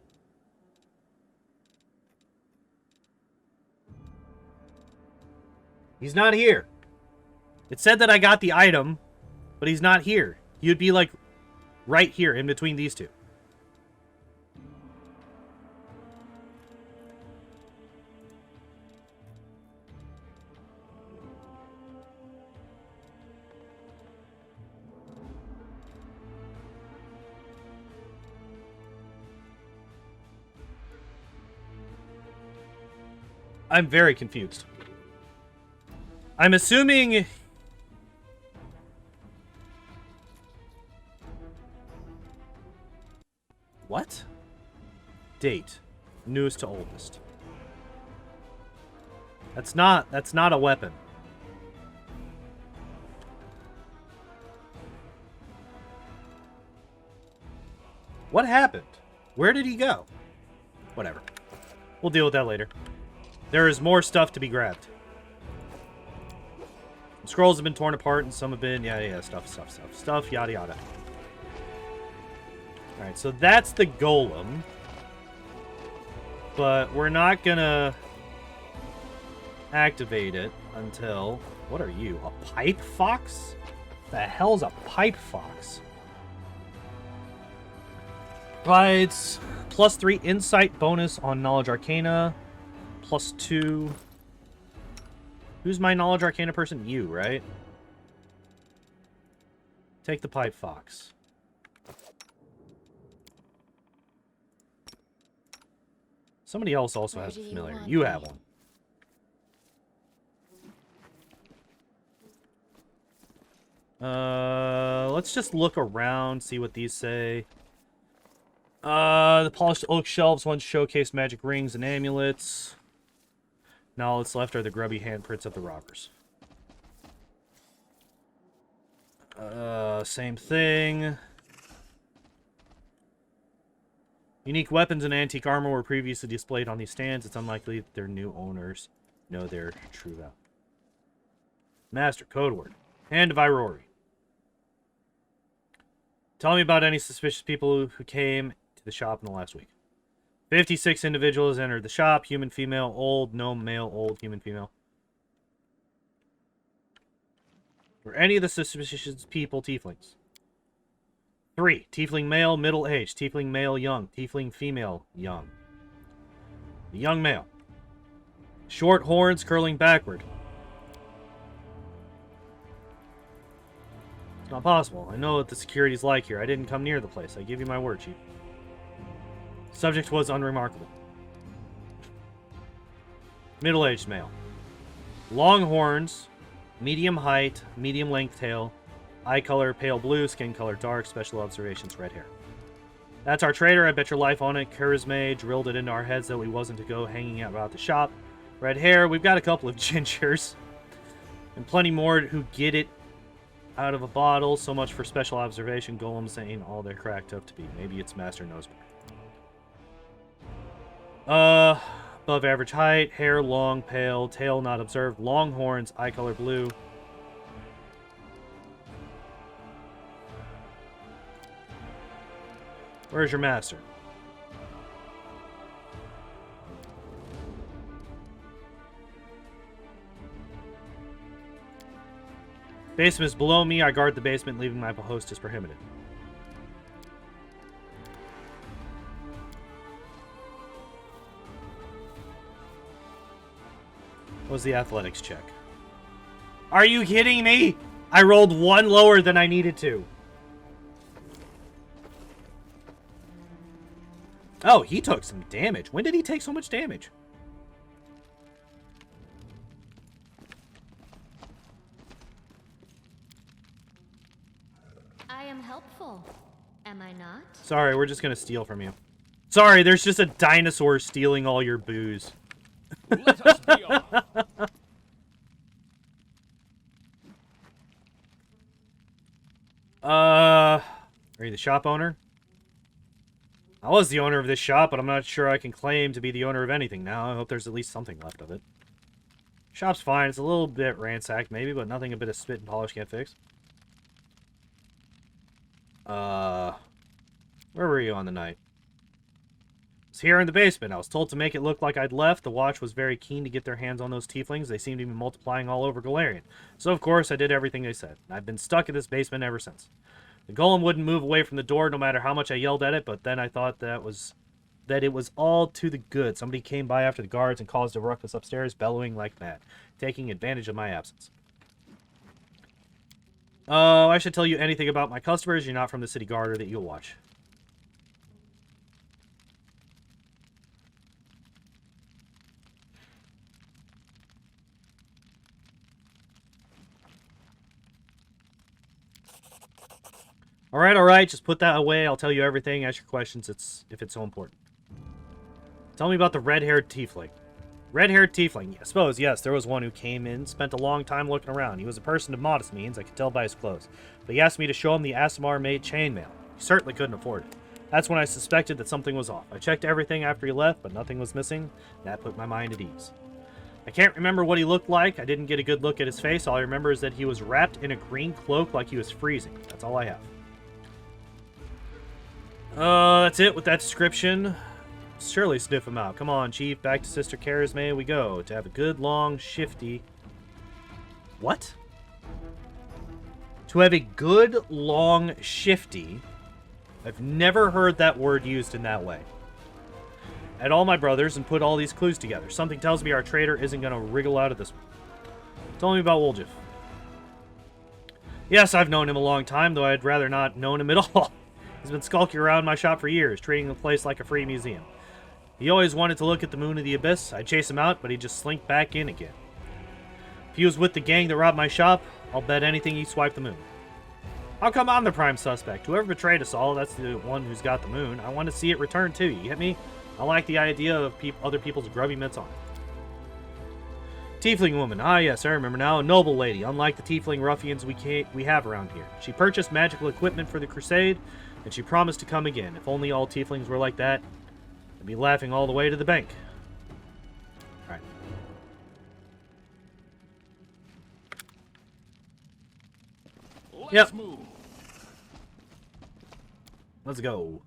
He's not here. It said that I got the item, but he's not here. He would be like right here in between these two. I'm very confused. I'm assuming... What? Date. Newest to oldest. That's not a weapon. What happened? Where did he go? Whatever. We'll deal with that later. There is more stuff to be grabbed. The scrolls have been torn apart and some have been... Yeah, stuff, yada yada. Alright, so that's the golem. But we're not gonna activate it until... What are you? A pipe fox? The hell's a pipe fox? Provides +3 insight bonus on Knowledge Arcana. +2. Who's my Knowledge Arcana person? You, right? Take the pipe fox. Somebody else also has a familiar. You have one. Let's just look around, see what these say. The polished oak shelves once showcased magic rings and amulets. Now all that's left are the grubby handprints of the robbers. Same thing. Unique weapons and antique armor were previously displayed on these stands. It's unlikely that their new owners know their true value. Master, code word. Hand of Irori. Tell me about any suspicious people who came to the shop in the last week. 56 individuals entered the shop. Human, female, old, gnome, male, old, human, female. Were any of the suspicious people tieflings? 3. Tiefling male, middle-aged. Tiefling male, young. Tiefling female, young. The young male. Short horns curling backward. It's not possible. I know what the security's like here. I didn't come near the place. I give you my word, Chief. Subject was unremarkable. Middle-aged male. Long horns, medium height, medium length tail, eye color pale blue, skin color dark, special observations red hair. That's our trader. I bet your life on it. Charisma drilled it into our heads that we wasn't to go hanging out about the shop. Red hair. We've got a couple of gingers. And plenty more who get it out of a bottle. So much for special observation. Golems ain't all they're cracked up to be. Maybe it's Master Nosebag. Above average height, hair long, pale, tail not observed, long horns, eye color blue. Where's your master? Basement is below me. I guard the basement. Leaving my host is prohibited. What was the athletics check? Are you kidding me? I rolled one lower than I needed to. Oh, he took some damage. When did he take so much damage? I am helpful. Am I not? Sorry, we're just gonna steal from you. Sorry, there's just a dinosaur stealing all your booze. Let us be off. Are you the shop owner? I was the owner of this shop, but I'm not sure I can claim to be the owner of anything now. I hope there's at least something left of it. Shop's fine. It's a little bit ransacked, maybe, but nothing a bit of spit and polish can't fix. Where were you on the night? I was here in the basement. I was told to make it look like I'd left. The Watch was very keen to get their hands on those tieflings. They seemed to be multiplying all over Galarian. So, of course, I did everything they said. I've been stuck in this basement ever since. The golem wouldn't move away from the door no matter how much I yelled at it, but then I thought that it was all to the good. Somebody came by after the guards and caused a ruckus upstairs, bellowing like mad, taking advantage of my absence. I should tell you anything about my customers. You're not from the city guard or that you'll watch. All right, just put that away. I'll tell you everything. Ask your questions if it's so important. Tell me about the red-haired tiefling. Red-haired tiefling. I suppose, yes, there was one who came in, spent a long time looking around. He was a person of modest means, I could tell by his clothes. But he asked me to show him the Asimar-made chainmail. He certainly couldn't afford it. That's when I suspected that something was off. I checked everything after he left, but nothing was missing. That put my mind at ease. I can't remember what he looked like. I didn't get a good look at his face. All I remember is that he was wrapped in a green cloak like he was freezing. That's all I have. That's it with that description. Surely sniff him out. Come on, Chief. Back to Sister Kara's May we go. To have a good, long, shifty... What? To have a good, long, shifty... I've never heard that word used in that way. Add all my brothers and put all these clues together. Something tells me our traitor isn't going to wriggle out of this one. Tell me about Woljif. Yes, I've known him a long time, though I'd rather not known him at all. He's been skulking around my shop for years, treating the place like a free museum. He always wanted to look at the moon of the abyss. I'd chase him out, but he'd just slink back in again. If he was with the gang that robbed my shop, I'll bet anything he swiped the moon. How come I'm the prime suspect? Whoever betrayed us all, that's the one who's got the moon. I want to see it return too, you get me? I like the idea of other people's grubby mitts on it. Tiefling woman. Ah, yes, I remember now. A noble lady, unlike the tiefling ruffians we have around here. She purchased magical equipment for the crusade, and she promised to come again. If only all tieflings were like that, I'd be laughing all the way to the bank. Alright. Let's move. Let's go.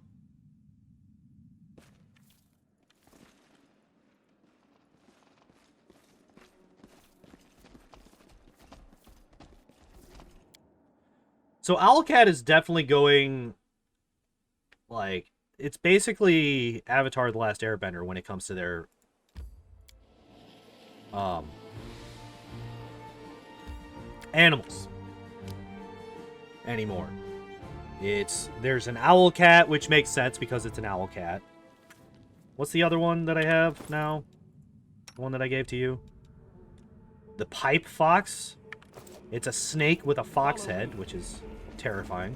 So Owlcat is definitely going, like, it's basically Avatar: The Last Airbender when it comes to their animals anymore. There's an Owlcat, which makes sense because it's an Owlcat. What's the other one that I have now? The one that I gave to you? The Pipe Fox. It's a snake with a fox head, which is terrifying.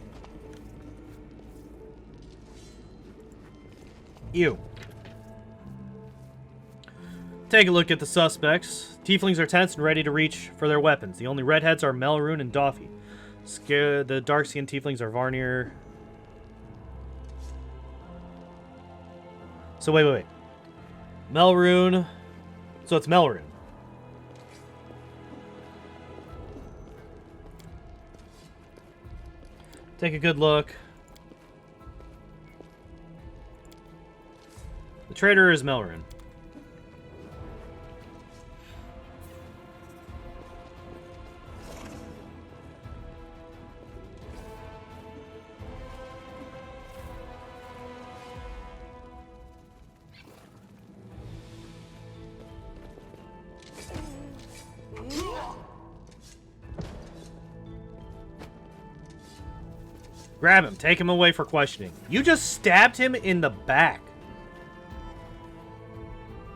Ew. Take a look at the suspects. Tieflings are tense and ready to reach for their weapons. The only redheads are Melrune and Doffy. The dark-skinned tieflings are Varnir. So wait. Melrune. So it's Melrune. Take a good look. The traitor is Melrune. Grab him. Take him away for questioning. You just stabbed him in the back.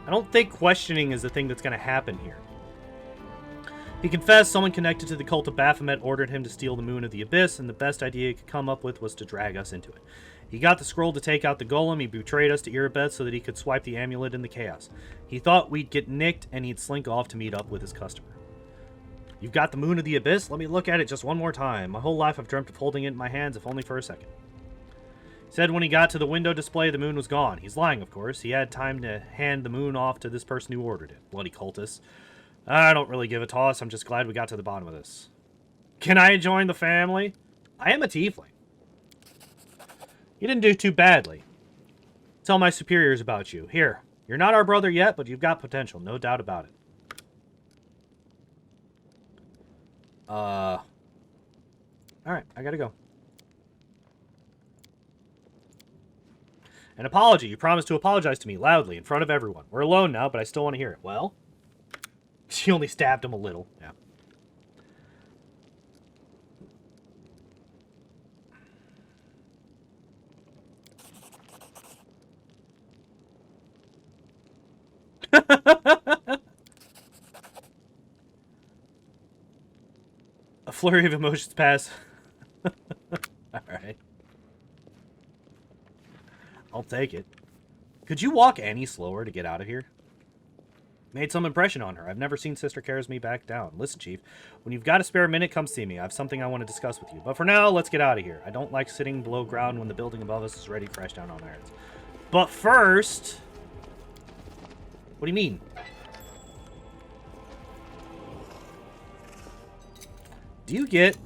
I don't think questioning is the thing that's going to happen here. He confessed someone connected to the cult of Baphomet ordered him to steal the Moon of the Abyss, and the best idea he could come up with was to drag us into it. He got the scroll to take out the golem, he betrayed us to Erebeth so that he could swipe the amulet in the chaos. He thought we'd get nicked, and he'd slink off to meet up with his customer. You've got the Moon of the Abyss? Let me look at it just one more time. My whole life I've dreamt of holding it in my hands, if only for a second. He said when he got to the window display, the moon was gone. He's lying, of course. He had time to hand the moon off to this person who ordered it. Bloody cultist. I don't really give a toss. I'm just glad we got to the bottom of this. Can I join the family? I am a tiefling. You didn't do too badly. Tell my superiors about you. Here, you're not our brother yet, but you've got potential. No doubt about it. Alright, I gotta go. An apology. You promised to apologize to me loudly in front of everyone. We're alone now, but I still want to hear it. Well? She only stabbed him a little. Yeah. A flurry of emotions pass. Alright. I'll take it. Could you walk any slower to get out of here? Made some impression on her. I've never seen Sister Cares me back down. Listen, Chief, when you've got a spare minute, come see me. I have something I want to discuss with you. But for now, let's get out of here. I don't like sitting below ground when the building above us is ready to crash down on our heads. But first... What do you mean? Do you get...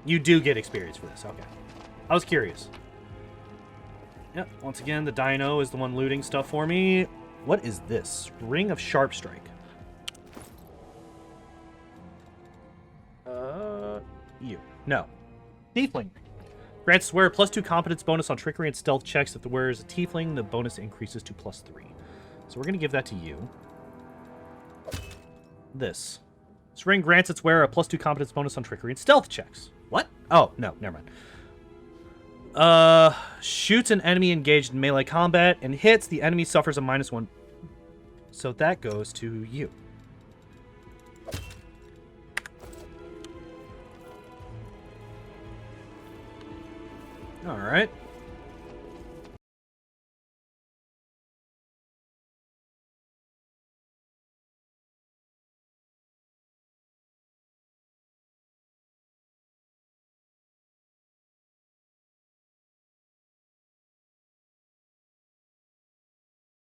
You do get experience for this. Okay. I was curious. Yep, once again, the dino is the one looting stuff for me. What is this? Ring of Sharp Strike. You. No. Tiefling. Grants wearer +2 competence bonus on trickery and stealth checks. If the wearer is a tiefling, the bonus increases to +3. So we're going to give that to you. This. This ring grants its wearer a +2 competence bonus on trickery and stealth checks. What? Oh, no, never mind. Shoots an enemy engaged in melee combat and hits, the enemy suffers a -1. So that goes to you. Alright.